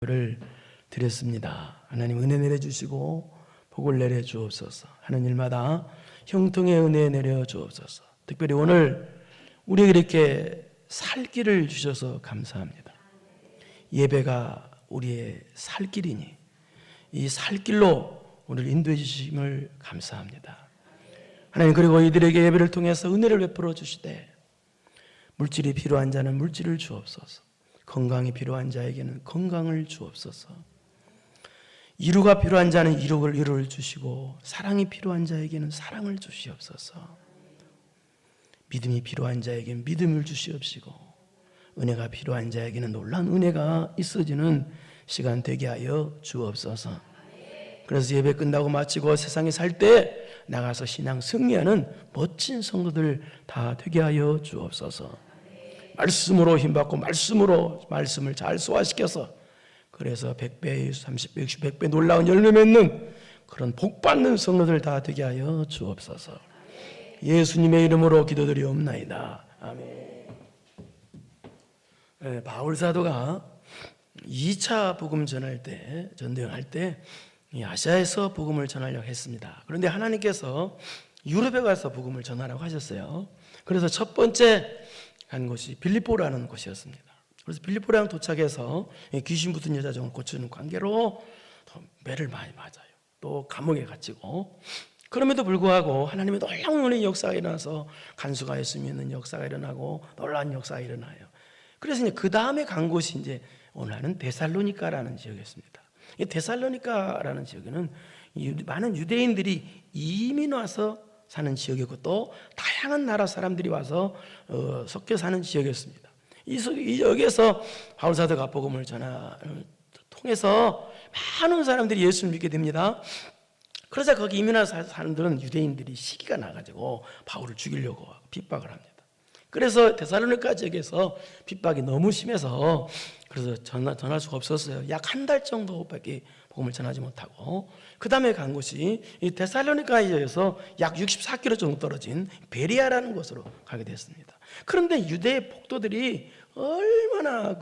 를 드렸습니다. 하나님 은혜 내려주시고 복을 내려주옵소서. 하는 일마다 형통의 은혜 내려주옵소서. 특별히 오늘 우리에게 이렇게 살 길을 주셔서 감사합니다. 예배가 우리의 살 길이니 이 살 길로 우리를 인도해 주심을 감사합니다. 하나님, 그리고 이들에게 예배를 통해서 은혜를 베풀어 주시되 물질이 필요한 자는 물질을 주옵소서. 건강이 필요한 자에게는 건강을 주옵소서. 이루가 필요한 자는 이루를 주시고 사랑이 필요한 자에게는 사랑을 주시옵소서. 믿음이 필요한 자에게는 믿음을 주시옵시고 은혜가 필요한 자에게는 놀라운 은혜가 있어지는 시간 되게 하여 주옵소서. 그래서 예배 끝나고 마치고 세상에 살 때 나가서 신앙 승리하는 멋진 성도들 다 되게 하여 주옵소서. 말씀으로 힘받고 말씀으로 말씀을 잘 소화시켜서 그래서 100배, 30배, 60배 놀라운 열매 맺는 그런 복받는 성도들 다 되게 하여 주옵소서. 예수님의 이름으로 기도드리옵나이다. 아멘. 네, 바울 사도가 2차 복음 전할 때, 전도행할 때 아시아에서 복음을 전하려고 했습니다. 그런데 하나님께서 유럽에 가서 복음을 전하라고 하셨어요. 그래서 첫 번째 간 곳이 빌립보라는 곳이었습니다. 그래서 빌립보랑 도착해서 귀신 붙은 여자 종을 고치는 관계로 매를 많이 맞아요. 또 감옥에 갇히고, 그럼에도 불구하고 하나님의 놀라운 은혜의 역사가 일어나서 간수가 예수 믿는 역사가 일어나고 놀라운 역사가 일어나요. 그래서 이제 그 다음에 간 곳이 이제 오늘은 데살로니가라는 지역이었습니다. 이 데살로니가라는 지역에는 많은 유대인들이 이민 와서 사는 지역이고 또 다양한 나라 사람들이 와서 섞여 사는 지역이었습니다. 여기에서 바울 사도가 복음을 통해서 많은 사람들이 예수를 믿게 됩니다. 그러자 거기 이민 와서 사는 사람들은 유대인들이 시기가 나가지고 바울을 죽이려고 핍박을 합니다. 그래서 데살로니가 지역에서 핍박이 너무 심해서 그래서 전할 수가 없었어요. 약 한 달 정도밖에 복음을 전하지 못하고, 그 다음에 간 곳이 이 데살로니가에서 약 64km 정도 떨어진 베리아라는 곳으로 가게 됐습니다. 그런데 유대 폭도들이 얼마나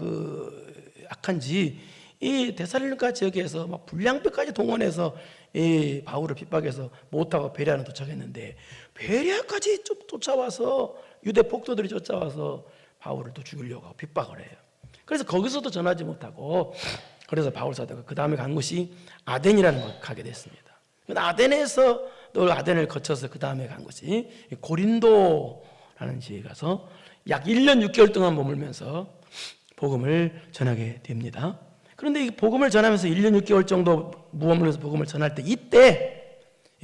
악한지 이 데살로니가 지역에서 막 불량배까지 동원해서 이 바울을 핍박해서 못하고 베리아는 도착했는데, 베리아까지 쫓아와서 유대 폭도들이 쫓아와서 바울을 또 죽이려고 핍박을 해요. 그래서 거기서도 전하지 못하고, 그래서 바울 사도가 그 다음에 간 곳이 아덴이라는 곳에 가게 됐습니다. 아덴에서 또 아덴을 거쳐서 그 다음에 간 곳이 고린도라는 지역에 가서 약 1년 6개월 동안 머물면서 복음을 전하게 됩니다. 그런데 이 복음을 전하면서 1년 6개월 정도 머물면서 복음을 전할 때, 이때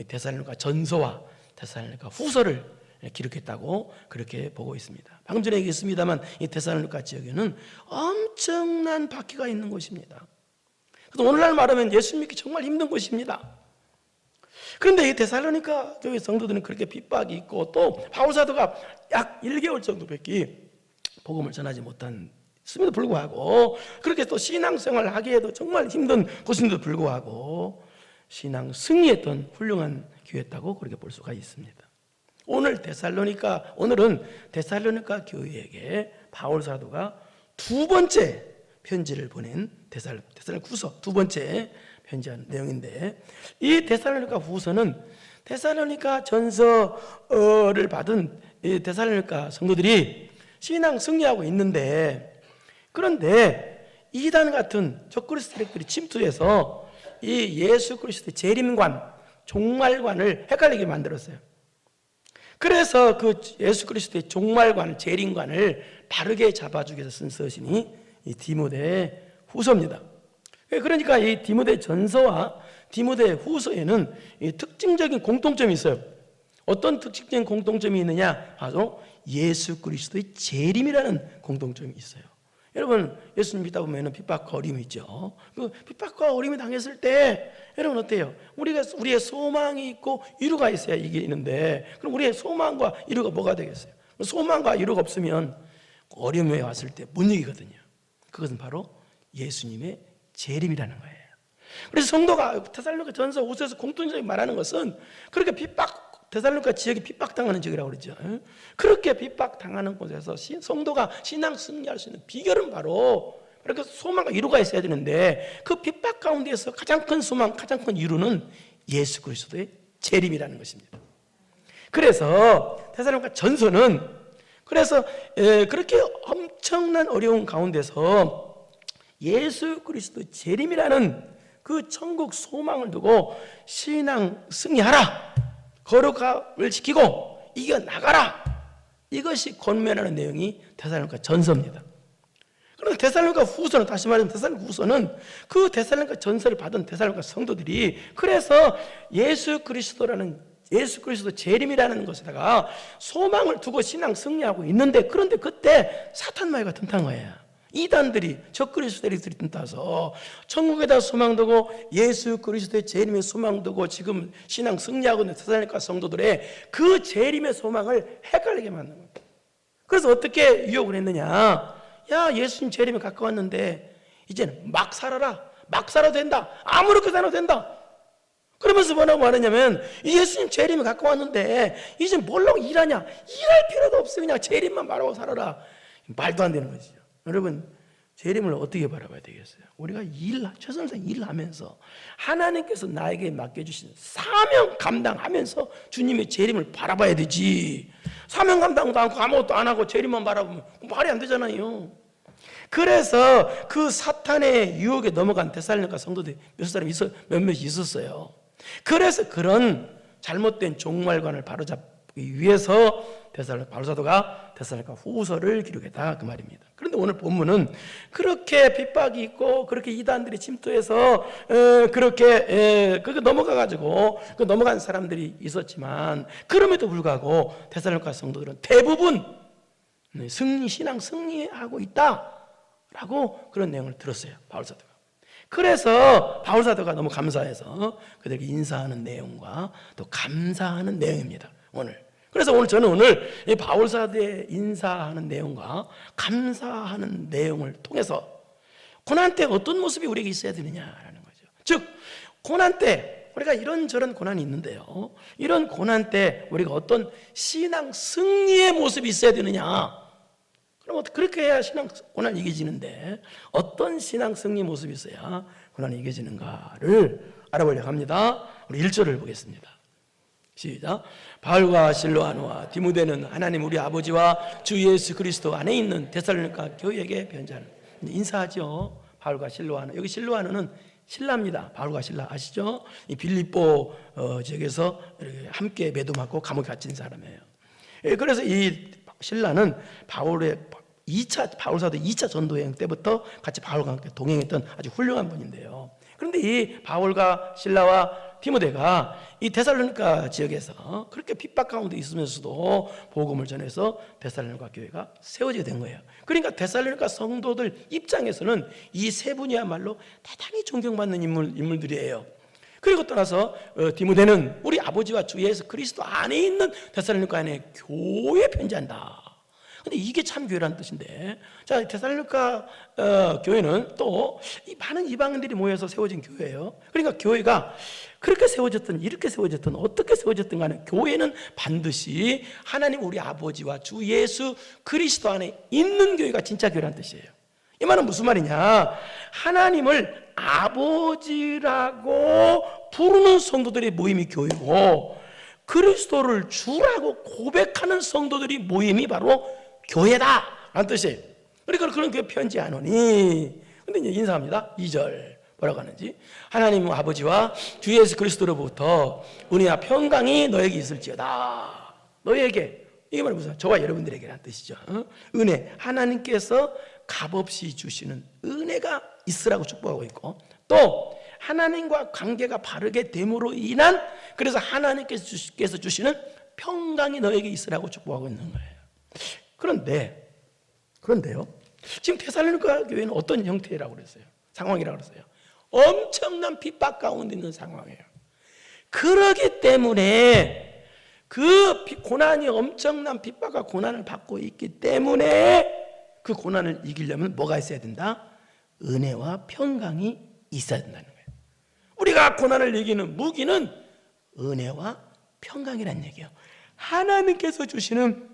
데살로니가 전서와 데살로니가 후서를 기록했다고 그렇게 보고 있습니다. 방금 전에 얘기했습니다만 이 데살로니가 지역에는 엄청난 박해가 있는 곳입니다. 그래서 오늘날 말하면 예수 믿기 정말 힘든 곳입니다. 그런데 이 데살로니가 교회 성도들은 그렇게 핍박이 있고, 또 바울 사도가 약 1개월 정도밖에 복음을 전하지 못했음에도 불구하고, 그렇게 또 신앙생활을 하기에도 정말 힘든 곳인데도 불구하고 신앙 승리했던 훌륭한 교회였다고 그렇게 볼 수가 있습니다. 오늘은 데살로니가 교회에게 바울 사도가 두 번째 편지를 보낸 데살로니가 후서 두 번째 편지한 내용인데, 이 데살로니가 후서는 데살로니가 전서를 받은 이 데살로니가 성도들이 신앙 승리하고 있는데, 그런데 이단 같은 적그리스도들이 침투해서 이 예수 그리스도의 재림관, 종말관을 헷갈리게 만들었어요. 그래서 그 예수 그리스도의 종말관, 재림관을 바르게 잡아주기 위해서 쓴 서신이 이 디모데 후서입니다. 그러니까 이 디모데 전서와 디모데 후서에는 이 특징적인 공통점이 있어요. 어떤 특징적인 공통점이 있느냐? 바로 예수 그리스도의 재림이라는 공통점이 있어요. 여러분, 예수님 믿다 보면 핍박과 어려움이 있죠. 그 핍박과 어려움이 당했을 때 여러분 어때요? 우리의 소망이 있고 이루가 있어야 이게 있는데, 그럼 우리의 소망과 이루가 뭐가 되겠어요? 소망과 이루가 없으면 어려움에 왔을 때 못 이기거든요. 그것은 바로 예수님의 재림이라는 거예요. 그래서 성도가 데살로니가 전서 후서에서 공통적으로 말하는 것은 그렇게 데살로니가 지역이 핍박당하는 지역이라고 그러죠. 그렇게 핍박당하는 곳에서 성도가 신앙 승리할 수 있는 비결은 바로 그러니까 소망과 위로가 있어야 되는데 그 핍박 가운데에서 가장 큰 소망, 가장 큰 위로는 예수 그리스도의 재림이라는 것입니다. 그래서 데살로니가 전서는 그래서 그렇게 엄청난 어려운 가운데서 예수 그리스도 재림이라는 그 천국 소망을 두고 신앙 승리하라, 거룩함을 지키고 이겨나가라, 이것이 권면하는 내용이 데살로니가 전서입니다. 그런데 데살로니가 후서는, 다시 말하면 데살로니가 후서는 그 데살로니가 전서를 받은 데살로니가 성도들이 그래서 예수 그리스도 재림이라는 것에다가 소망을 두고 신앙 승리하고 있는데, 그런데 그때 사탄 마귀가 틈탄 거예요. 이단들이, 적그리스도들이 틈타서 천국에다 소망 두고 예수 그리스도의 재림에 소망 두고 지금 신앙 승리하고 있는 데살로니가 성도들의 그 재림의 소망을 헷갈리게 만든 거예요. 그래서 어떻게 유혹을 했느냐? 야, 예수님 재림이 가까웠는데 이제는 막 살아라, 막 살아도 된다, 아무렇게 살아도 된다. 그러면서 뭐라고 하느냐면 예수님 재림이 가까웠는데 이제 뭘로 일하냐, 일할 필요도 없어, 그냥 재림만 바라고 살아라. 말도 안 되는 것이죠. 여러분, 재림을 어떻게 바라봐야 되겠어요? 우리가 최선을 다해 일하면서 하나님께서 나에게 맡겨주신 사명 감당하면서 주님의 재림을 바라봐야 되지, 사명 감당도 않고 아무것도 안 하고 재림만 바라보면 말이 안 되잖아요. 그래서 그 사탄의 유혹에 넘어간 데살로니가 성도들이 몇몇 있었어요. 그래서 그런 잘못된 종말관을 바로잡기 위해서 바울 사도가 데살로니가 후서를 기록했다, 그 말입니다. 그런데 오늘 본문은 그렇게 핍박이 있고 그렇게 이단들이 침투해서 그렇게 넘어가가지고 그 넘어간 사람들이 있었지만, 그럼에도 불구하고 데살로니가 성도들은 대부분 신앙 승리하고 있다라고 그런 내용을 들었어요, 바울 사도가. 그래서 바울 사도가 너무 감사해서 그들에게 인사하는 내용과 또 감사하는 내용입니다, 오늘. 그래서 저는 이 바울 사도의 인사하는 내용과 감사하는 내용을 통해서 고난 때 어떤 모습이 우리에게 있어야 되느냐라는 거죠. 즉, 고난 때 우리가 이런저런 고난이 있는데요, 이런 고난 때 우리가 어떤 신앙 승리의 모습이 있어야 되느냐. 그럼 그렇게 해야 신앙 고난이 이겨지는데 어떤 신앙 승리 모습이 있어야 고난이 이겨지는가를 알아보려고 합니다. 우리 1절을 보겠습니다. 시작. 바울과 실로아노와 디모데는 하나님 우리 아버지와 주 예수 그리스도 안에 있는 데살로니가 교회에게 편지하는, 인사하죠. 바울과 실로아노. 여기 실로아노는 신라입니다. 바울과 신라 아시죠? 이 빌립보 지역에서 함께 매도맞고 감옥에 갇힌 사람이에요. 그래서 이 신라는 바울의 바울 사도 2차 전도 여행 때부터 같이 바울과 함께 동행했던 아주 훌륭한 분인데요. 그런데 이 바울과 신라와 디모데가 이 데살로니가 지역에서 그렇게 핍박 가운데 있으면서도 복음을 전해서 데살로니가 교회가 세워지게 된 거예요. 그러니까 데살로니가 성도들 입장에서는 이 세 분이야말로 대단히 존경받는 인물들이에요. 그리고 떠나서 디모데는 우리 아버지와 주 예수 그리스도 안에 있는 데살로니가 안에 교회에 편지한다. 근데 이게 참 교회라는 뜻인데, 자, 데살로니가 교회는 또 이 많은 이방인들이 모여서 세워진 교회예요. 그러니까 교회가 그렇게 세워졌든 이렇게 세워졌든 어떻게 세워졌든 간에 교회는 반드시 하나님 우리 아버지와 주 예수 그리스도 안에 있는 교회가 진짜 교회라는 뜻이에요. 이 말은 무슨 말이냐? 하나님을 아버지라고 부르는 성도들의 모임이 교회고, 그리스도를 주라고 고백하는 성도들이 모임이 바로 교회다 라는 뜻이에요. 그러니까 그런 교회 편지하노니. 근데 이제 인사합니다. 2절 뭐라고 하는지, 하나님 아버지와 주 예수 그리스도로부터 은혜와 평강이 너에게 있을지어다. 너에게, 이게 말은 무슨, 저와 여러분들에게라는 뜻이죠. 은혜, 하나님께서 값없이 주시는 은혜가 있으라고 축복하고 있고, 또 하나님과 관계가 바르게 됨으로 인한, 그래서 하나님께서 주시는 평강이 너에게 있으라고 축복하고 있는 거예요. 그런데요, 지금 데살로니가 교회는 어떤 형태라고 그랬어요? 상황이라고 그랬어요. 엄청난 핍박 가운데 있는 상황이에요. 그러기 때문에 그 고난이, 엄청난 핍박과 고난을 받고 있기 때문에 그 고난을 이기려면 뭐가 있어야 된다? 은혜와 평강이 있어야 된다는 거예요. 우리가 고난을 이기는 무기는 은혜와 평강이라는 얘기예요. 하나님께서 주시는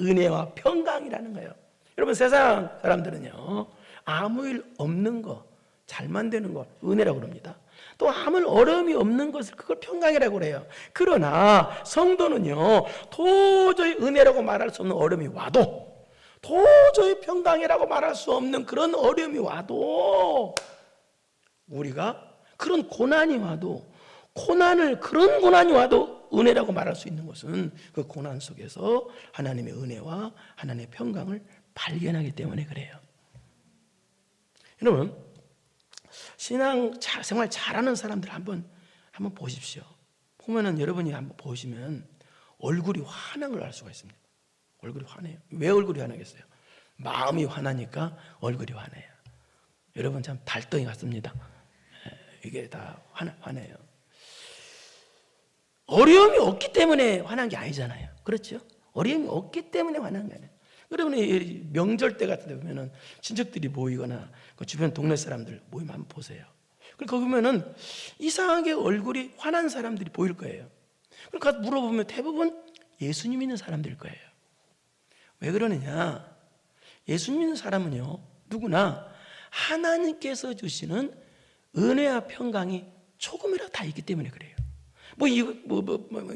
은혜와 평강이라는 거예요. 여러분, 세상 사람들은요, 아무 일 없는 거, 잘만 되는 거 은혜라고 그럽니다. 또 아무 어려움이 없는 것을 그걸 평강이라고 그래요. 그러나 성도는요, 도저히 은혜라고 말할 수 없는 어려움이 와도, 도저히 평강이라고 말할 수 없는 그런 어려움이 와도, 우리가 그런 고난이 와도, 그런 고난이 와도 은혜라고 말할 수 있는 것은 그 고난 속에서 하나님의 은혜와 하나님의 평강을 발견하기 때문에 그래요. 여러분, 신앙생활 잘하는 사람들 한번 보십시오. 보면은 여러분이 한번 보시면 얼굴이 환한 걸 알 수가 있습니다. 얼굴이 환해요. 왜 얼굴이 환하겠어요? 마음이 환하니까 얼굴이 환해요. 여러분 참 달덩이 같습니다. 이게 다 환해요. 어려움이 없기 때문에 화난 게 아니잖아요. 그렇죠? 어려움이 없기 때문에 화난 게 아니에요. 여러분이 명절 때 같은 데 보면은 친척들이 모이거나 그 주변 동네 사람들 모이면 한번 보세요. 거기 보면은 이상하게 얼굴이 환한 사람들이 보일 거예요. 그러니까 물어보면 대부분 예수님 믿는 사람들일 거예요. 왜 그러느냐? 예수님 믿는 사람은요, 누구나 하나님께서 주시는 은혜와 평강이 조금이라도 다 있기 때문에 그래요.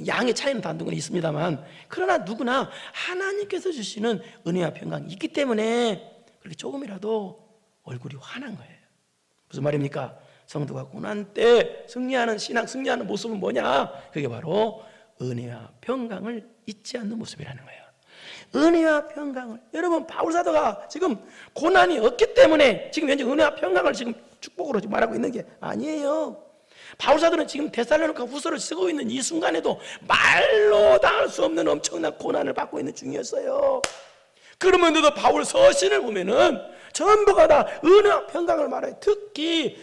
양의 차이는 단둥은 있습니다만, 그러나 누구나 하나님께서 주시는 은혜와 평강이 있기 때문에 그렇게 조금이라도 얼굴이 환한 거예요. 무슨 말입니까? 성도가 고난 때 신앙 승리하는 모습은 뭐냐? 그게 바로 은혜와 평강을 잊지 않는 모습이라는 거예요. 은혜와 평강을, 여러분 바울 사도가 지금 고난이 없기 때문에 지금 현재 은혜와 평강을 지금 축복으로 말하고 있는 게 아니에요. 바울 사도는 지금 데살로니가 후서를 쓰고 있는 이 순간에도 말로 다 할 수 없는 엄청난 고난을 받고 있는 중이었어요. 그러면서도 바울 서신을 보면은 전부가 다 은혜와 평강을 말해요. 특히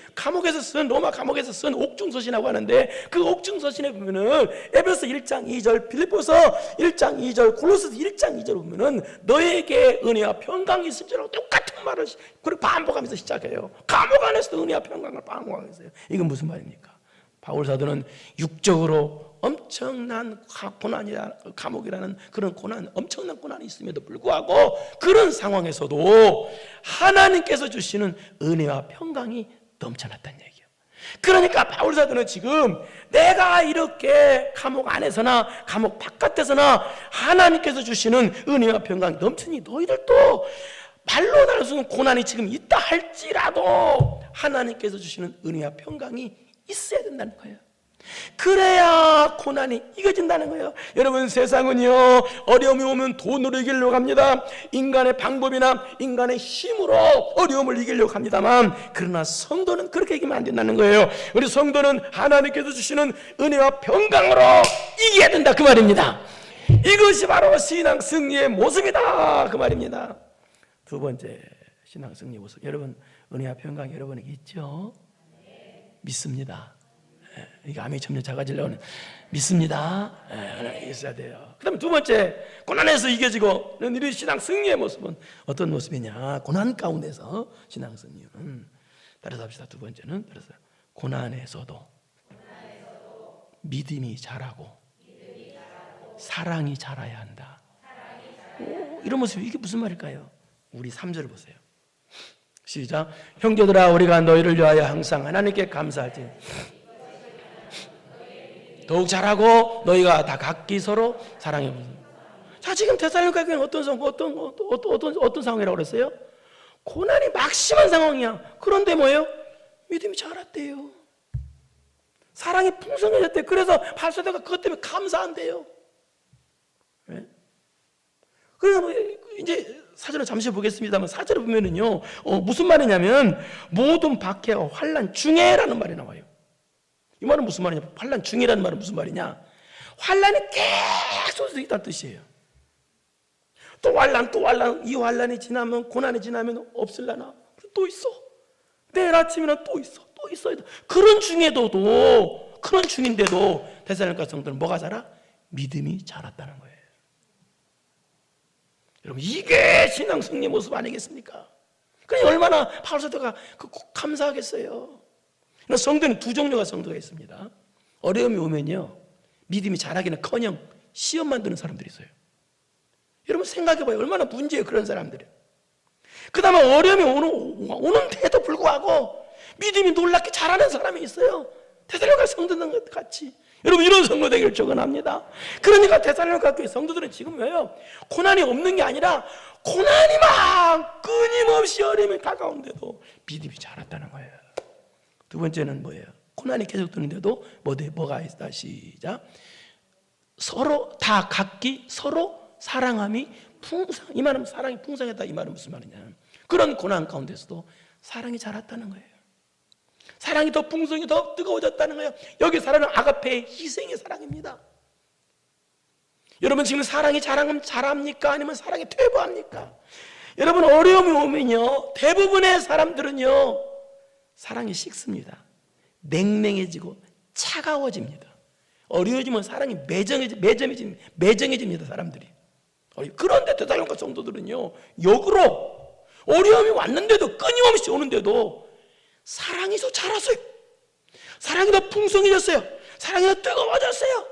로마 감옥에서 쓴 옥중서신이라고 하는데, 그 옥중서신에 보면은 에베소 1장 2절, 빌립보서 1장 2절, 골로새서 1장 2절 보면은 너에게 은혜와 평강이 있을지라고 똑같은 말을 그리고 반복하면서 시작해요. 감옥 안에서도 은혜와 평강을 반복하고 있어요. 이건 무슨 말입니까? 바울 사도는 육적으로 엄청난 감옥이라는 그런 엄청난 고난이 있음에도 불구하고 그런 상황에서도 하나님께서 주시는 은혜와 평강이 넘쳐났다는 얘기예요. 그러니까 바울 사도는 지금 내가 이렇게 감옥 안에서나 감옥 바깥에서나 하나님께서 주시는 은혜와 평강이 넘치니 너희들도 말로 나눌 수 없는 고난이 지금 있다 할지라도 하나님께서 주시는 은혜와 평강이 있어야 된다는 거예요. 그래야 고난이 이겨진다는 거예요. 여러분, 세상은요, 어려움이 오면 돈으로 이기려고 합니다. 인간의 방법이나 인간의 힘으로 어려움을 이기려고 합니다만, 그러나 성도는 그렇게 이기면 안 된다는 거예요. 우리 성도는 하나님께서 주시는 은혜와 평강으로 이겨야 된다, 그 말입니다. 이것이 바로 신앙 승리의 모습이다, 그 말입니다. 두 번째 신앙 승리의 모습, 여러분 은혜와 평강 여러분에게 있죠? 믿습니다. 이게 암이 점점 작아지려고 하는, 믿습니다. 있어야 돼요. 그 다음에 두 번째, 고난에서 이겨지고 우리 신앙 승리의 모습은 어떤 모습이냐? 고난 가운데서 신앙 승리는, 따라서 합시다. 두 번째는, 따라서 고난에서도 믿음이 자라고 사랑이 자라야 한다. 이런 모습, 이게 무슨 말일까요? 우리 3절을 보세요. 시작. 형제들아, 우리가 너희를 위하여 항상 하나님께 감사하지 더욱 잘하고 너희가 다 각기 서로 사랑해 보세요. 자, 지금 데살로니가 교회는 어떤 상황이라고 그랬어요? 고난이 막심한 상황이야. 그런데 뭐예요? 믿음이 자랐대요. 사랑이 풍성해졌대요. 그래서 바울사도가 그것 때문에 감사한대요. 네? 그래서 이제 사절을 잠시 보겠습니다만, 사절을 보면은요, 무슨 말이냐면 모든 박해와 환난 중에라는 말이 나와요. 이 말은 무슨 말이냐? 환난 중이라는 말은 무슨 말이냐? 환난이 계속 있다는 뜻이에요. 또 환난, 이 환난이 지나면, 고난이 지나면 없을라나? 또 있어. 내일 아침이나 또 있어. 그런 중인데도 데살로니가 성도는 뭐가 자라? 믿음이 자랐다는 거예요. 여러분, 이게 신앙 승리의 모습 아니겠습니까? 그러니 얼마나 바울 사도가 감사하겠어요. 성도는 두 종류가 성도가 있습니다. 어려움이 오면요, 믿음이 자라기는커녕 시험 만드는 사람들이 있어요. 여러분 생각해봐요. 얼마나 문제예요, 그런 사람들이. 그 다음에 어려움이 오는데도 불구하고 믿음이 놀랍게 자라는 사람이 있어요. 데살로니가 성도들 같이. 여러분, 이런 성도 되기를 축원합니다. 그러니까 데살로니가 교회 성도들은 지금 왜요? 고난이 없는 게 아니라 고난이 막 끊임없이 어려움이 다가오는데도 믿음이 자랐다는 거예요. 두 번째는 뭐예요? 고난이 계속 드는데도 뭐가 있다. 시작. 서로 다 각기 서로 사랑함이 이 말은 사랑이 풍성했다. 이 말은 무슨 말이냐? 그런 고난 가운데서도 사랑이 자랐다는 거예요. 사랑이 더 풍성히 더 뜨거워졌다는 거예요. 여기 사랑은 아가페의 희생의 사랑입니다. 여러분, 지금 사랑이 자랍니까? 아니면 사랑이 퇴보합니까? 여러분, 어려움이 오면요, 대부분의 사람들은요, 사랑이 식습니다. 냉랭해지고 차가워집니다. 어려워지면 사랑이 매정해집니다. 사람들이. 그런데 데살로니가 성도들은요, 역으로 어려움이 왔는데도, 끊임없이 오는데도 사랑이 더 자랐어요. 사랑이 더 풍성해졌어요. 사랑이 더 뜨거워졌어요.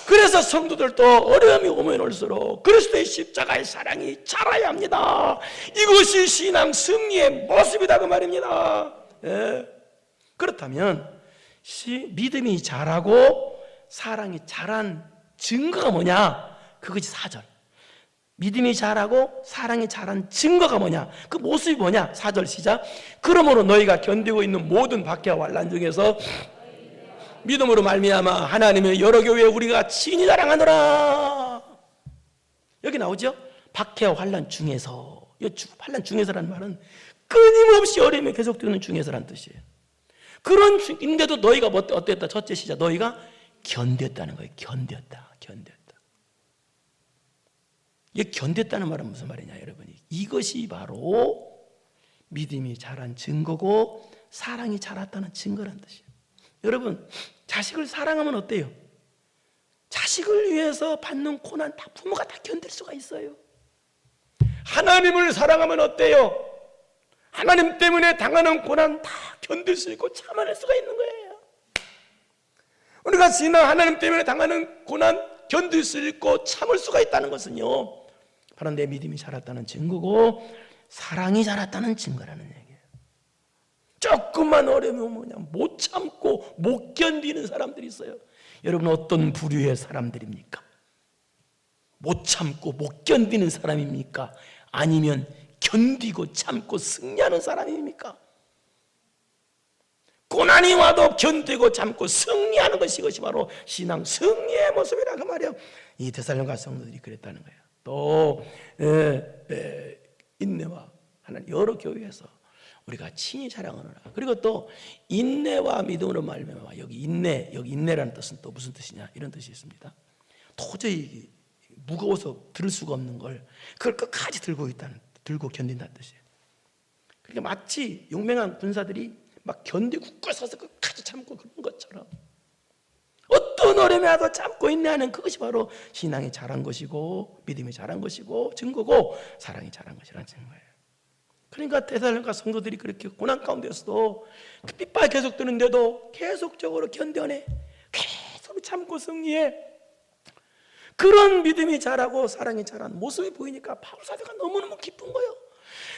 그래서 성도들도 어려움이 오면 올수록 그리스도의 십자가의 사랑이 자라야 합니다. 이것이 신앙 승리의 모습이다, 그 말입니다. 예. 그렇다면 믿음이 자라고 사랑이 자란 증거가 뭐냐? 그것이 4절. 믿음이 자라고 사랑이 자란 증거가 뭐냐? 그 모습이 뭐냐? 4절 시작. 그러므로 너희가 견디고 있는 모든 박해와 환난 중에서 믿음으로 말미암아 하나님의 여러 교회에 우리가 친히 자랑하노라. 여기 나오죠? 박해와 환난 중에서. 환난 중에서라는 말은 끊임없이 어려움이 계속되는 중에서라는 뜻이에요. 그런 중인데도 너희가 어땠다? 첫째 시작. 너희가 견뎠다는 거예요. 견뎠다. 이게 견뎠다는 말은 무슨 말이냐, 여러분이. 이것이 바로 믿음이 자란 증거고 사랑이 자랐다는 증거란 뜻이에요. 여러분, 자식을 사랑하면 어때요? 자식을 위해서 받는 고난 다 부모가 다 견딜 수가 있어요. 하나님을 사랑하면 어때요? 하나님 때문에 당하는 고난 다 견딜 수 있고 참아낼 수가 있는 거예요. 우리가 지난 하나님 때문에 당하는 고난 견딜 수 있고 참을 수가 있다는 것은요, 바로 내 믿음이 자랐다는 증거고 사랑이 자랐다는 증거라는 얘기예요. 조금만 어려움이 오면 그냥 못 참고 못 견디는 사람들이 있어요. 여러분, 어떤 부류의 사람들입니까? 못 참고 못 견디는 사람입니까? 아니면 견디고 참고 승리하는 사람입니까? 고난이 와도 견디고 참고 승리하는 것이, 이것이 바로 신앙 승리의 모습이라, 그 말이에요. 이 데살로니가 성도들이 그랬다는 거예요. 또 인내와 하나님 여러 교회에서 우리가 친히 자랑하노라. 그리고 또 인내와 믿음으로 말미암아. 여기 인내라는 뜻은 또 무슨 뜻이냐, 이런 뜻이 있습니다. 도저히 무거워서 들을 수가 없는 걸 그걸 끝까지 들고 견딘다는 뜻이에요. 그러니까 마치 용맹한 군사들이 막 견디고 굳게 서서 끝까지 참고 그런 것처럼 어떤 어려움이 와도 참고 인내하는 그것이 바로 신앙이 자란 것이고 믿음이 자란 것이고 증거고 사랑이 자란 것이라는 증거예요. 그러니까 데살로니가 성도들이 그렇게 고난 가운데서도 그 핍박이 계속 드는데도 계속적으로 견뎌내, 계속 참고 승리해. 그런 믿음이 자라고 사랑이 자란 모습이 보이니까 바울 사도가 너무너무 기쁜 거예요.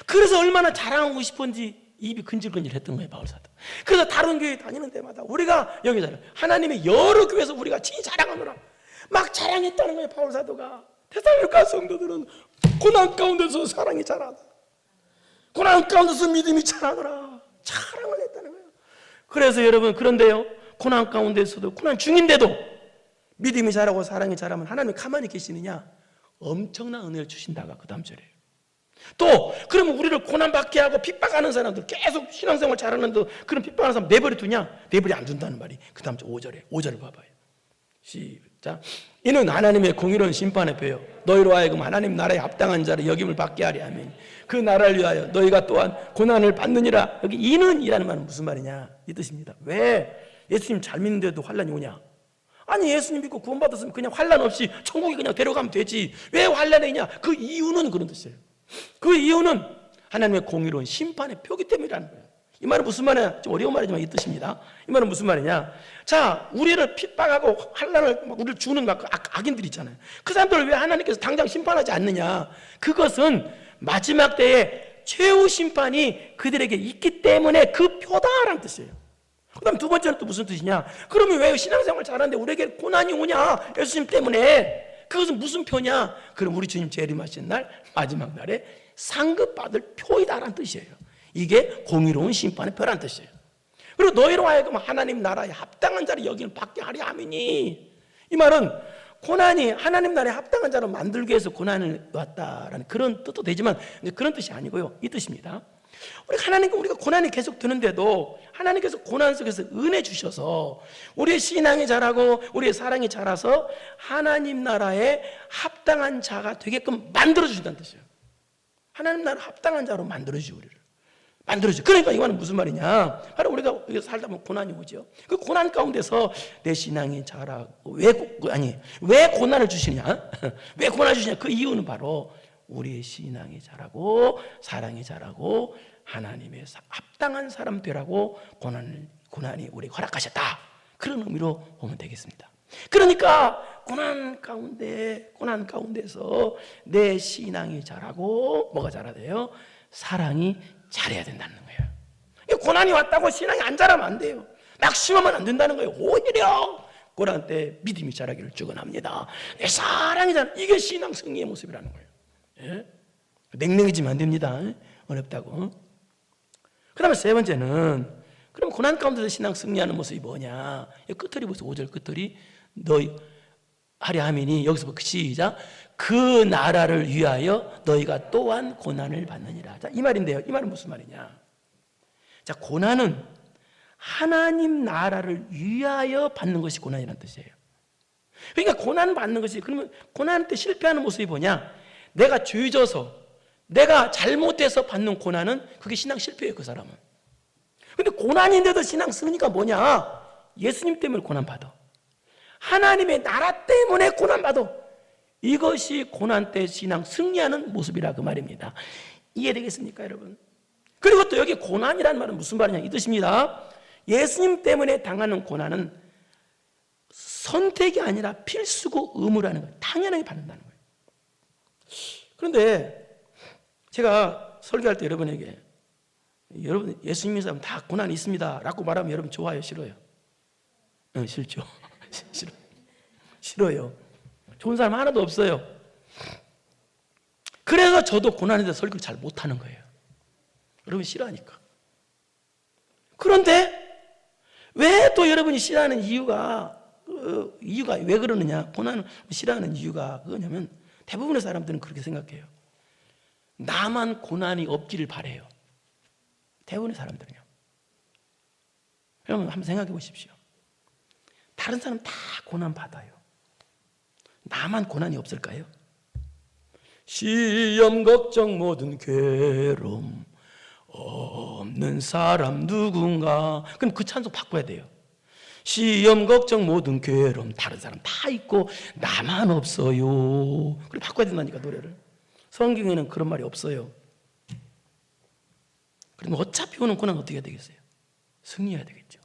그래서 얼마나 자랑하고 싶은지 입이 근질근질했던 거예요, 바울 사도. 그래서 다른 교회 다니는 데마다 우리가 여기서 하나님의 여러 교회에서 우리가 친히 자랑하노라 막 자랑했다는 거예요, 바울 사도가. 데살로니가 성도들은 고난 가운데서 사랑이 자라다, 고난 가운데서 믿음이 자라더라, 자랑을 했다는 거예요. 그래서 여러분, 그런데요, 고난 가운데서도, 고난 중인데도 믿음이 자라고 사랑이 자라면 하나님이 가만히 계시느냐? 엄청난 은혜를 주신다가 그 다음 절이에요. 또 그러면 우리를 고난받게 하고 핍박하는 사람들, 계속 신앙생활 잘하는데 그런 핍박하는 사람 내버려 두냐? 내버려 안 둔다는 말이 그 다음 절 5절을 봐봐요. 시작. 이는 하나님의 공의로운 심판의 표요 너희로 하여금 하나님 나라에 합당한 자를 여김을 받게 하리 하면 그 나라를 위하여 너희가 또한 고난을 받느니라. 여기 이는이라는 말은 무슨 말이냐, 이 뜻입니다. 왜 예수님 잘 믿는데도 환난이 오냐? 아니, 예수님 믿고 구원받았으면 그냥 환난 없이 천국에 그냥 데려가면 되지, 왜 환난이 있냐? 그 이유는 그런 뜻이에요. 그 이유는 하나님의 공의로운 심판의 표기 때문이라는 거예요. 이 말은 무슨 말이냐? 좀 어려운 말이지만 이 뜻입니다. 이 말은 무슨 말이냐? 자, 우리를 핍박하고 환난을 우리를 주는 악인들 있잖아요. 그 사람들을 왜 하나님께서 당장 심판하지 않느냐? 그것은 마지막 때에 최후 심판이 그들에게 있기 때문에 그 표다라는 뜻이에요. 그 다음 두 번째는 또 무슨 뜻이냐? 그러면 왜 신앙생활 잘하는데 우리에게 고난이 오냐? 예수님 때문에. 그것은 무슨 표냐? 그럼 우리 주님 재림하신 날, 마지막 날에 상급받을 표이다라는 뜻이에요. 이게 공의로운 심판의 표라는 뜻이에요. 그리고 너희로 하여금 하나님 나라에 합당한 자를 여기는 받게 하리 아멘이. 이 말은 고난이 하나님 나라에 합당한 자로 만들기 위해서 고난을 왔다라는 그런 뜻도 되지만 그런 뜻이 아니고요. 이 뜻입니다. 우리가 고난이 계속 드는데도 하나님께서 고난 속에서 은혜 주셔서 우리의 신앙이 자라고 우리의 사랑이 자라서 하나님 나라에 합당한 자가 되게끔 만들어 주신다는 뜻이에요. 하나님 나라 합당한 자로 만들어 주시고 우리를 만들어줘. 그러니까 이 말은 무슨 말이냐? 바로 우리가 살다 보면 고난이 오죠. 그 고난 가운데서 내 신앙이 자라고 왜 고난을 주시냐? 왜 고난을 주시냐? 그 이유는 바로 우리의 신앙이 자라고 사랑이 자라고 하나님의 합당한 사람 되라고 고난이 우리에게 허락하셨다. 그런 의미로 보면 되겠습니다. 그러니까 고난 가운데서 내 신앙이 자라고 뭐가 자라야 돼요? 사랑이 잘해야 된다는 거예요. 고난이 왔다고 신앙이 안 자라면 안 돼요. 낙심하면 안 된다는 거예요. 오히려 고난 때 믿음이 자라기를 축원합니다. 내 사랑이 자라. 이게 신앙 승리의 모습이라는 거예요. 예? 냉랭해지면 안 됩니다. 어렵다고. 그 다음에 세 번째는 그럼 고난 가운데서 신앙 승리하는 모습이 뭐냐? 끝들이 보세요. 5절 끝들이 너희 하리 아멘이 여기서 시작. 그 나라를 위하여 너희가 또한 고난을 받느니라. 자, 이 말인데요. 이 말은 무슨 말이냐? 자, 고난은 하나님 나라를 위하여 받는 것이 고난이라는 뜻이에요. 그러니까 고난 받는 것이 그러면 고난 때 실패하는 모습이 뭐냐? 내가 죄져서 내가 잘못해서 받는 고난은 그게 신앙 실패예요. 그 사람은. 근데 고난인데도 신앙 승리가 뭐냐? 예수님 때문에 고난 받아. 하나님의 나라 때문에 고난 받아. 이것이 고난 때 신앙 승리하는 모습이라 그 말입니다. 이해되겠습니까, 여러분? 그리고 또 여기 고난이라는 말은 무슨 말이냐? 이 뜻입니다. 예수님 때문에 당하는 고난은 선택이 아니라 필수고 의무라는 거예요. 당연하게 받는다는 거예요. 그런데 제가 설교할 때 여러분에게 여러분 예수님 믿는 사람 다 고난이 있습니다 라고 말하면 여러분 좋아요? 싫어요? 싫죠. 싫어요. 좋은 사람 하나도 없어요. 그래서 저도 고난에 대해서 설교를 잘 못하는 거예요. 여러분 싫어하니까. 그런데 왜 또 여러분이 싫어하는 이유가 왜 그러느냐? 고난을 싫어하는 이유가 그거냐면 대부분의 사람들은 그렇게 생각해요. 나만 고난이 없기를 바래요. 대부분의 사람들은요. 여러분 한번 생각해 보십시오. 다른 사람 다 고난 받아요. 나만 고난이 없을까요? 시험 걱정 모든 괴로움 없는 사람 누군가. 그럼 그 찬송 바꿔야 돼요. 시험 걱정 모든 괴로움 다른 사람 다 있고 나만 없어요. 그래 바꿔야 된다니까 노래를. 성경에는 그런 말이 없어요. 그러면 어차피 오는 고난 어떻게 해야 되겠어요? 승리해야 되겠죠.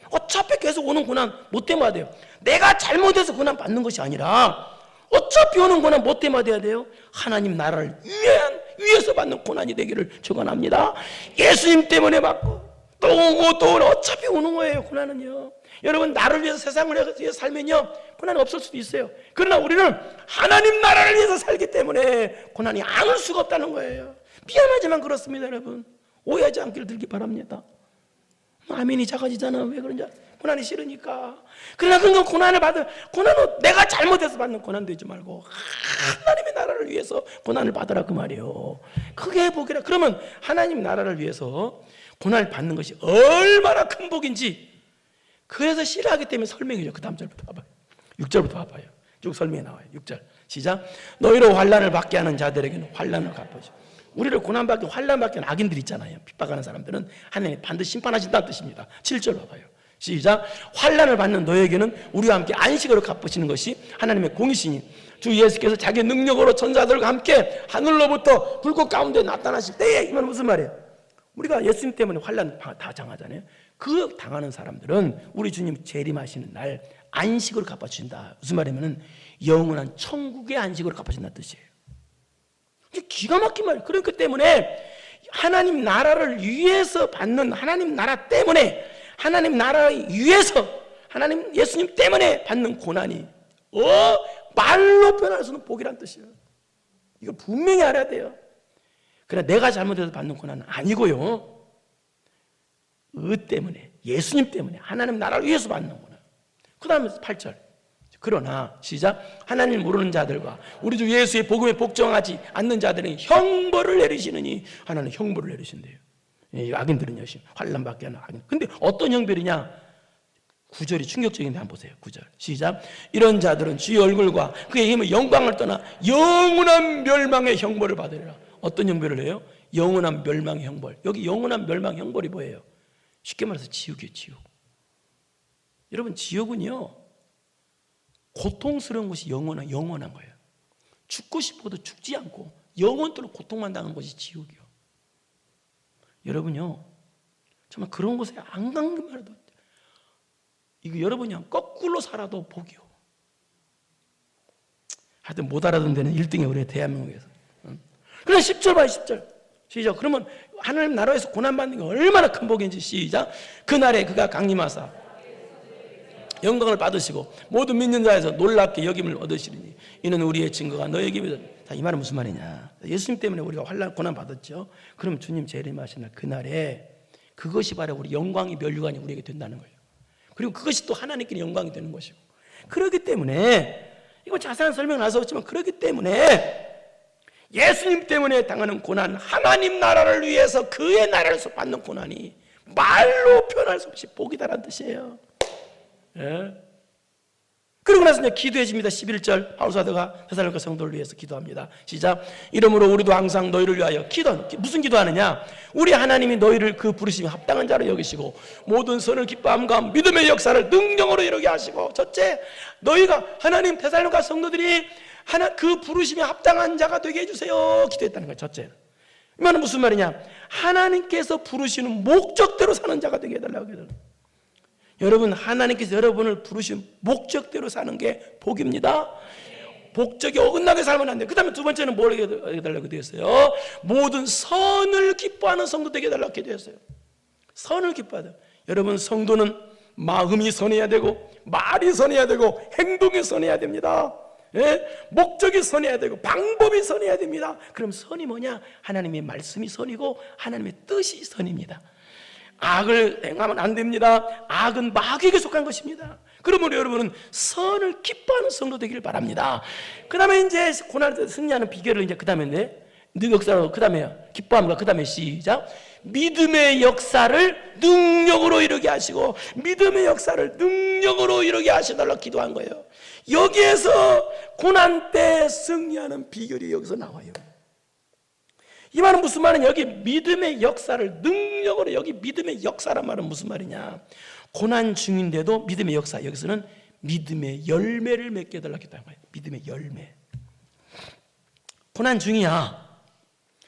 어차피 계속 오는 고난 뭐 때문에 돼요? 내가 잘못해서 고난 받는 것이 아니라 어차피 오는 고난 뭐 때문에 돼야 돼요? 하나님 나라를 위해서 받는 고난이 되기를 축원합니다. 예수님 때문에 받고 또 어차피 오는 거예요. 고난은요. 여러분 나를 위해서 세상을 위해서 살면요 고난이 없을 수도 있어요. 그러나 우리는 하나님 나라를 위해서 살기 때문에 고난이 안 올 수가 없다는 거예요. 미안하지만 그렇습니다. 여러분 오해하지 않기를 들기 바랍니다. 아멘이 작아지잖아. 왜 그런지 고난이 싫으니까. 그러나 그건 고난은 내가 잘못해서 받는 고난 되지 말고 하나님의 나라를 위해서 고난을 받으라 그 말이에요. 크게 보기라. 그러면 하나님 나라를 위해서 고난을 받는 것이 얼마나 큰 복인지 그래서 싫어하기 때문에 설명이죠. 그 다음 절부터 봐봐요. 6절부터 봐봐요. 쭉 설명이 나와요. 6절 시작. 너희로 환난을 받게 하는 자들에게는 환난을 갚아줘. 우리를 고난받게 환난받게 하는 악인들 있잖아요. 핍박하는 사람들은 하나님 반드시 심판하신다는 뜻입니다. 7절 봐봐요. 시작. 환난을 받는 너에게는 우리와 함께 안식으로 갚으시는 것이 하나님의 공이시니 주 예수께서 자기 능력으로 천사들과 함께 하늘로부터 불꽃 가운데 나타나실 때에 이건 무슨 말이에요? 우리가 예수님 때문에 환난 다 당하잖아요. 그 당하는 사람들은 우리 주님 재림하시는 날 안식으로 갚아주신다. 무슨 말이냐면 영원한 천국의 안식으로 갚아준다는 뜻이에요. 기가 막힌 말이에요. 그렇기 때문에 하나님 나라를 위해서 받는, 하나님 나라 때문에, 하나님 나라 위해서, 하나님 예수님 때문에 받는 고난이 말로 표현할 수 없는 복이란 뜻이에요. 이거 분명히 알아야 돼요. 그러나 내가 잘못해서 받는 고난은 아니고요, 때문에, 예수님 때문에, 하나님 나라를 위해서 받는 고난. 그 다음에 8절. 그러나 시작. 하나님 모르는 자들과 우리 주 예수의 복음에 복종하지 않는 자들은 형벌을 내리시느니. 하나님 형벌을 내리신대요. 악인들은요, 환난받게 하는 악인. 근데 어떤 형벌이냐? 9절이 충격적인데 한번 보세요. 9절 시작. 이런 자들은 주의 얼굴과 그의 힘의 영광을 떠나 영원한 멸망의 형벌을 받으리라. 어떤 형벌을 해요? 영원한 멸망의 형벌. 여기 영원한 멸망 형벌이 뭐예요? 쉽게 말해서 지옥이에요. 지옥. 여러분, 지옥은요, 고통스러운 것이 영원한 거예요. 죽고 싶어도 죽지 않고 영원토록 고통만 당하는 것이 지옥이요. 여러분요, 정말 그런 곳에 안 간 것만 해도, 이거 여러분이 거꾸로 살아도 복이요. 하여튼 못 알아듣는 데는 1등이에요, 우리 대한민국에서. 그럼 10절 봐요. 10절 시작. 그러면 하나님 나라에서 고난받는 게 얼마나 큰 복인지. 시작. 그날에 그가 강림하사 영광을 받으시고 모든 믿는 자에서 놀랍게 여김을 얻으시리니 이는 우리의 증거가 너에게 믿어. 이 말은 무슨 말이냐? 예수님 때문에 우리가 환난 고난 받았죠. 그럼 주님 재림하신 날 그날에 그것이 바로 우리 영광이 면류관이 우리에게 된다는 거예요. 그리고 그것이 또 하나님께 영광이 되는 것이고. 그렇기 때문에 이거 자세한 설명은 안 썼지만, 그렇기 때문에 예수님 때문에 당하는 고난, 하나님 나라를 위해서 그의 나라에서 받는 고난이 말로 표현할 수 없이 복이다라는 뜻이에요. 예. 그리고 나서 이제 기도해 줍니다. 11절 바울 사도가 데살로니가 성도를 위해서 기도합니다. 시작. 이러므로 우리도 항상 너희를 위하여 무슨 기도하느냐? 우리 하나님이 너희를 그 부르심에 합당한 자로 여기시고 모든 선을 기뻐함과 믿음의 역사를 능력으로 이루게 하시고. 첫째, 너희가 하나님 데살로니가 성도들이 그 부르심에 합당한 자가 되게 해주세요 기도했다는 거예요. 첫째. 이 말은 무슨 말이냐? 하나님께서 부르시는 목적대로 사는 자가 되게 해달라고 해요. 여러분, 하나님께서 여러분을 부르신 목적대로 사는 게 복입니다. 목적이 어긋나게 살면 안 돼요. 그 다음에 두 번째는 뭘 해달라고 되었어요? 모든 선을 기뻐하는 성도 되게 해달라고 되었어요. 선을 기뻐하다. 여러분, 성도는 마음이 선해야 되고 말이 선해야 되고 행동이 선해야 됩니다. 예? 목적이 선해야 되고 방법이 선해야 됩니다. 그럼 선이 뭐냐? 하나님의 말씀이 선이고 하나님의 뜻이 선입니다. 악을 행하면 안 됩니다. 악은 마귀에게 속한 것입니다. 그러므로 여러분은 선을 기뻐하는 성도 되기를 바랍니다. 그 다음에 이제 고난을 승리하는 비결을 이제 그 다음에 역사로, 그 다음에 기뻐함과 그 다음에 시작. 믿음의 역사를 능력으로 이루게 하시고 믿음의 역사를 능력으로 이루게 하시달라고 기도한 거예요. 여기에서 고난 때 승리하는 비결이 여기서 나와요. 이 말은 무슨 말이냐? 여기 믿음의 역사를 능력으로, 여기 믿음의 역사란 말은 무슨 말이냐? 고난 중인데도 믿음의 역사, 여기서는 믿음의 열매를 맺게 해달라고 했다는 거예요. 믿음의 열매. 고난 중이야.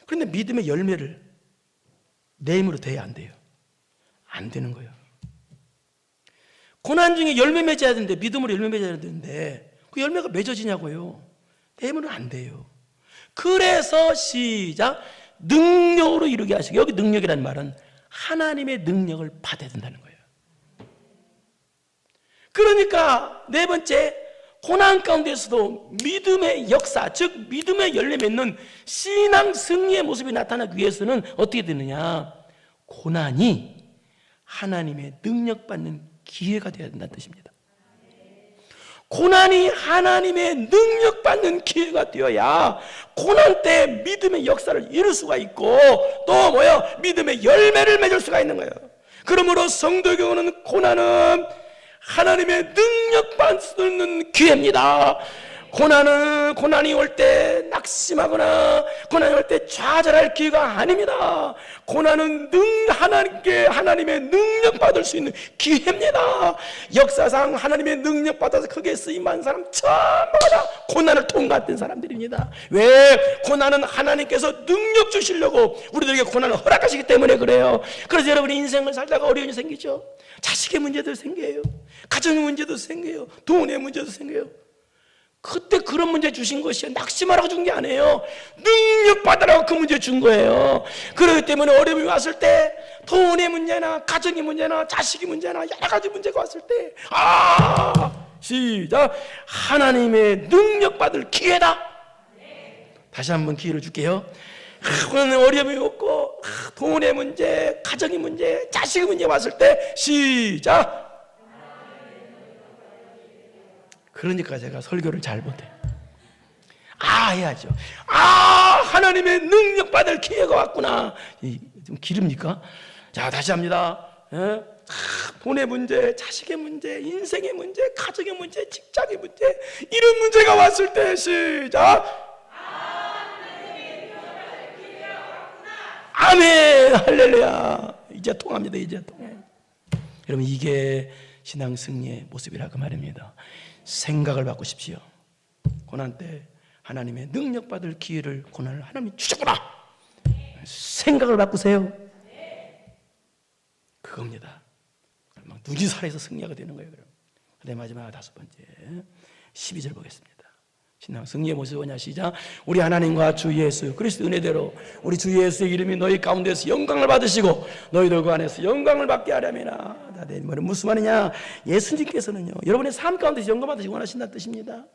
그런데 믿음의 열매를 내 힘으로 돼야 안 돼요. 안 되는 거예요. 고난 중에 열매 맺어야 되는데, 믿음으로 열매 맺어야 되는데 그 열매가 맺어지냐고요? 내 힘으로는 안 돼요. 그래서 시작. 능력으로 이루게 하시고, 여기 능력이라는 말은 하나님의 능력을 받아야 된다는 거예요. 그러니까 네 번째, 고난 가운데서도 믿음의 역사, 즉 믿음의 열매 맺는 신앙 승리의 모습이 나타나기 위해서는 어떻게 되느냐? 고난이 하나님의 능력받는 기회가 되어야 된다는 뜻입니다. 고난이 하나님의 능력받는 기회가 되어야 고난 때 믿음의 역사를 이룰 수가 있고, 또 뭐요? 믿음의 열매를 맺을 수가 있는 거예요. 그러므로 성도의 경우는 고난은 하나님의 능력받는 기회입니다. 고난이 올 때 낙심하거나 고난이 올 때 좌절할 기회가 아닙니다. 고난은 하나님의 능력 받을 수 있는 기회입니다. 역사상 하나님의 능력 받아서 크게 쓰임받은 사람 전부가 다 고난을 통과했던 사람들입니다. 왜? 고난은 하나님께서 능력 주시려고 우리들에게 고난을 허락하시기 때문에 그래요. 그래서 여러분이 인생을 살다가 어려움이 생기죠. 자식의 문제도 생겨요. 가정의 문제도 생겨요. 돈의 문제도 생겨요. 그때 그런 문제 주신 것이 낙심하라고 준 게 아니에요. 능력 받으라고 그 문제 준 거예요. 그렇기 때문에 어려움이 왔을 때, 돈의 문제나 가정의 문제나 자식의 문제나 여러 가지 문제가 왔을 때, 시작, 하나님의 능력 받을 기회다. 다시 한번 기회를 줄게요. 오늘 어려움이 없고 돈의 문제, 가정의 문제, 자식의 문제 왔을 때 시작. 그러니까 제가 설교를 잘 못해. 해야죠. 하나님의 능력 받을 기회가 왔구나. 좀 기릅니까? 자, 다시 합니다. 돈의 문제, 자식의 문제, 인생의 문제, 가정의 문제, 직장의 문제, 이런 문제가 왔을 때 시작. 아멘, 할렐루야. 이제 통합니다. 이제 통해. 여러분, 이게 신앙 승리의 모습이라고 말입니다. 생각을 바꾸십시오. 고난 때 하나님의 능력 받을 기회를, 고난을 하나님이 주셨구나. 생각을 바꾸세요. 그겁니다. 막 눈이 살아서 승리가 되는 거예요. 그다음 마지막 5번째 12절 보겠습니다. 신앙 승리의 모습이 뭐냐? 시작. 우리 하나님과 주 예수 그리스도 은혜대로 우리 주 예수의 이름이 너희 가운데서 영광을 받으시고 너희들 그 안에서 영광을 받게 하려니라. 무슨 말이냐? 예수님께서는요, 여러분의 삶 가운데서 영광 받으시기 원하신다는 뜻입니다.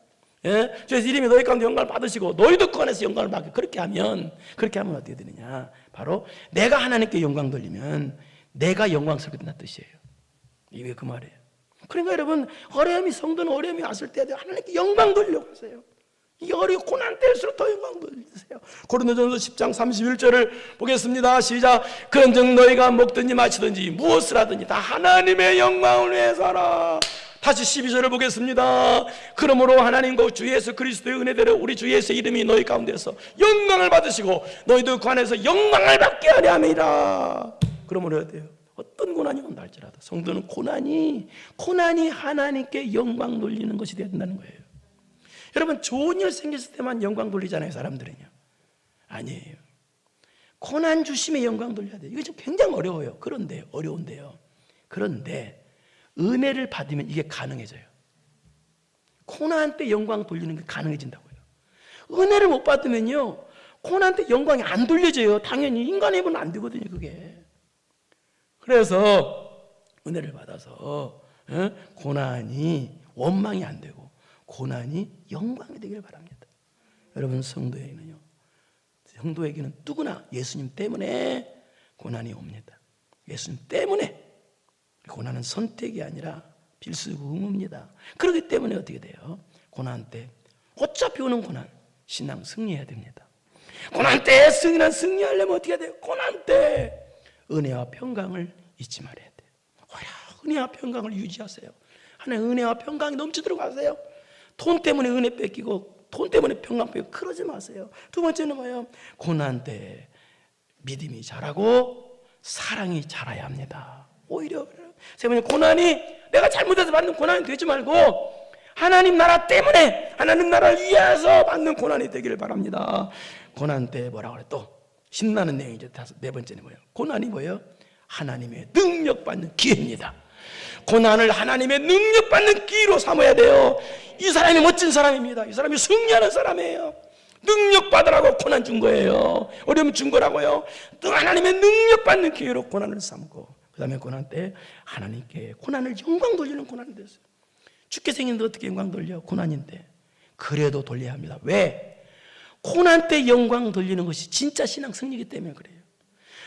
예? 주 예수 이름이 너희 가운데 영광을 받으시고 너희들 그 안에서 영광을 받게. 그렇게 하면 어떻게 되느냐? 바로 내가 하나님께 영광 돌리면 내가 영광스럽게 된다는 뜻이에요. 이게 그 말이에요. 그러니까 여러분, 성도는 어려움이 왔을 때 하나님께 영광 돌리려고 하세요. 이 어려운 고난 때일수록 더 영광 돌리세요. 고린도전서 10장 31절을 보겠습니다. 시작. 그런즉 너희가 먹든지 마시든지 무엇을 하든지 다 하나님의 영광을 위해서 하라. 다시 12절을 보겠습니다. 그러므로 하나님과 주 예수 그리스도의 은혜대로 우리 주 예수의 이름이 너희 가운데서 영광을 받으시고 너희도 그 안에서 영광을 받게 하려 함이라. 그러므로 해야 돼요. 어떤 고난이 온다 할지라도 성도는 고난이 하나님께 영광 돌리는 것이 되어야 된다는 거예요. 여러분, 좋은 일 생겼을 때만 영광 돌리잖아요, 사람들은요. 아니에요. 고난 주심에 영광 돌려야 돼요. 이게 좀 굉장히 어려워요. 어려운데요. 그런데 은혜를 받으면 이게 가능해져요. 고난 때 영광 돌리는 게 가능해진다고요. 은혜를 못 받으면요, 고난 때 영광이 안 돌려져요. 당연히 인간의 힘은 안 되거든요, 그게. 그래서 은혜를 받아서 고난이 원망이 안 되고 고난이 영광이 되길 바랍니다. 여러분, 성도에게는 누구나 예수님 때문에 고난이 옵니다. 예수님 때문에. 고난은 선택이 아니라 필수고 의무입니다. 그렇기 때문에 어떻게 돼요? 고난 때 어차피 오는 고난, 신앙 승리해야 됩니다. 고난 때 승리하려면 어떻게 해야 돼요? 고난 때 은혜와 평강을 잊지 말아야 돼요. 은혜와 평강을 유지하세요. 하나님 은혜와 평강이 넘치도록 하세요. 돈 때문에 은혜 뺏기고 돈 때문에 평강 뺏기고 그러지 마세요. 두 번째는 뭐예요? 고난 때 믿음이 자라고 사랑이 자라야 합니다. 오히려 세 번째, 고난이 내가 잘못해서 받는 고난이 되지 말고 하나님 나라 때문에, 하나님 나라를 위해서 받는 고난이 되기를 바랍니다. 고난 때 뭐라고 그래? 또 신나는 내용이죠. 네 번째는 뭐예요? 고난이 뭐예요? 하나님의 능력받는 기회입니다. 고난을 하나님의 능력받는 기회로 삼아야 돼요. 이 사람이 멋진 사람입니다. 이 사람이 승리하는 사람이에요. 능력받으라고 고난 준 거예요. 어려움 준 거라고요. 하나님의 능력받는 기회로 고난을 삼고, 그 다음에 고난 때 하나님께 고난을 영광 돌리는 고난이 됐어요. 죽게 생겼는데 어떻게 영광 돌려? 고난인데. 그래도 돌려야 합니다. 왜? 고난 때 영광 돌리는 것이 진짜 신앙 승리이기 때문에 그래요.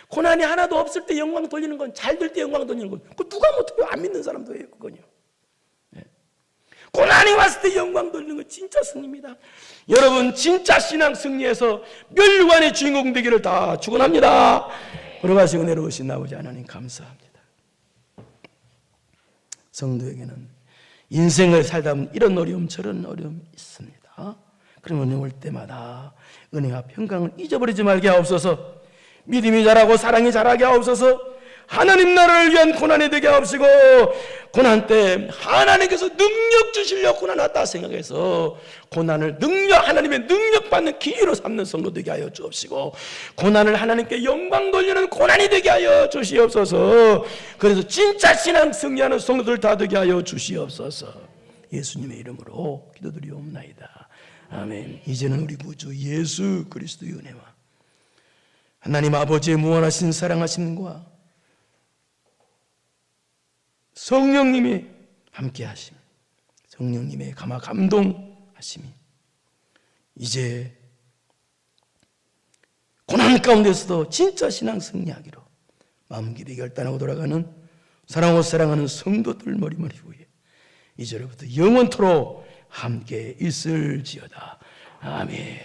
고난이 하나도 없을 때 영광 돌리는 건, 잘 될 때 영광 돌리는 건, 그 누가 못해요? 안 믿는 사람도 해요, 그건요. 네. 고난이 왔을 때 영광 돌리는 건 진짜 승리입니다. 여러분, 진짜 신앙 승리에서 멸류관의 주인공 되기를 다 축원합니다. 걸어가시고 내려오신 아버지 하나님 감사합니다. 성도에게는 인생을 살다 보면 이런 어려움 저런 어려움이 있습니다. 그런 어려움 올 때마다 은혜와 평강을 잊어버리지 말게 하옵소서. 믿음이 자라고 사랑이 자라게 하옵소서. 하나님 나라를 위한 고난이 되게 하옵시고, 고난 때 하나님께서 능력 주시려 고난 왔다 생각해서 고난을 하나님의 능력받는 기회로 삼는 성도 되게 하여 주옵시고, 고난을 하나님께 영광 돌리는 고난이 되게 하여 주시옵소서. 그래서 진짜 신앙 승리하는 성도들 다 되게 하여 주시옵소서. 예수님의 이름으로 기도드리옵나이다. 아멘. 이제는 우리 구주 예수 그리스도의 은혜와 하나님 아버지의 무한하신 사랑하심과 성령님이 함께 하심, 성령님의 감동하심이 이제 고난 가운데서도 진짜 신앙 승리하기로 마음 깊이 결단하고 돌아가는 사랑하고 사랑하는 성도들 머리머리 위에 이제로부터 영원토록 함께 있을지어다. 아멘.